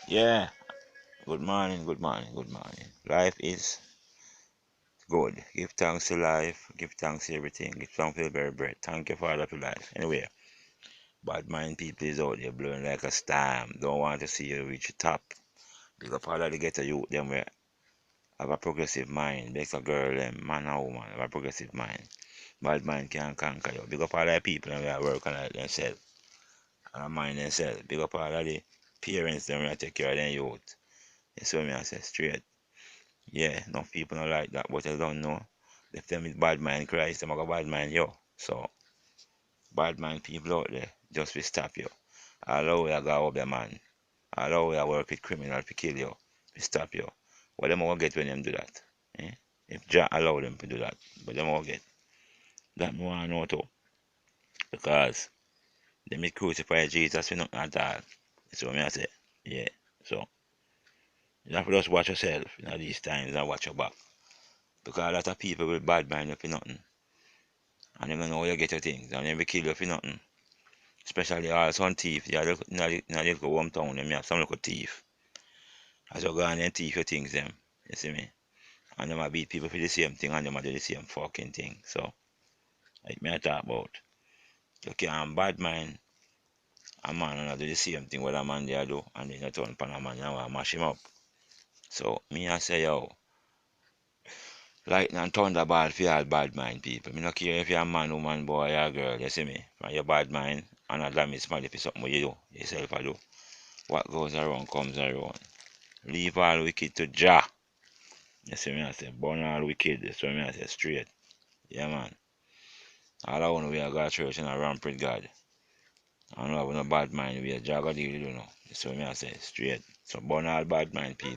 Yeah, good morning, good morning, good morning. Life is good. Give thanks to life, give thanks to everything, give thanks to the very breath. Thank you, Father, for life. Anyway, bad mind people is out there blowing like a storm. Don't want to see you reach the top. Because Father, they get a youth, them will have a progressive mind. Make a girl, them, man or woman, have a progressive mind. Bad mind can conquer you. Big up all the people and we are working on themselves and mind themselves. Big up all of the parents, them will take care of their youth. That's what I say straight. Yeah, enough people don't like that, but I don't know. If them is bad mind Christ, them a go bad mind yo. So bad mind people out there just will stop you. Allow you go up the man. Allow you work with criminal to kill you. To stop you. What them will get when them do that? Eh? If Jah allow them to do that, but them will get. That me want know too. Because them is crucify Jesus for nothing at all. That's what I say. Yeah. So you have to just watch yourself these times and watch your back. Because a lot of people will bad mind you for nothing. And you don't know where you get your things, and they will kill you for nothing. Especially all some thief, yeah, they go hometown, them have some little thief. As you go on and thief your things them, you see me? And them a beat people for the same thing and them a do the same fucking thing. So, like me I talk about. You can't bad mind a man and do the same thing what a man they do and then you turn upon a man and want to mash him up. So me I say yo, lightning and thunderball for all bad mind people. Me no care if you're a man, woman, boy or girl, you see me? From your bad mind and a damage somebody for something what you do, yourself I do. What goes around comes around. Leave all wicked to Jah. You see me I say, burn all wicked. That's what me I say straight. Yeah man. All I want we are go to church and I ramp with God. I don't have no bad mind we are Jah God deal with you know. That's what me I say straight. So burn all bad mind people.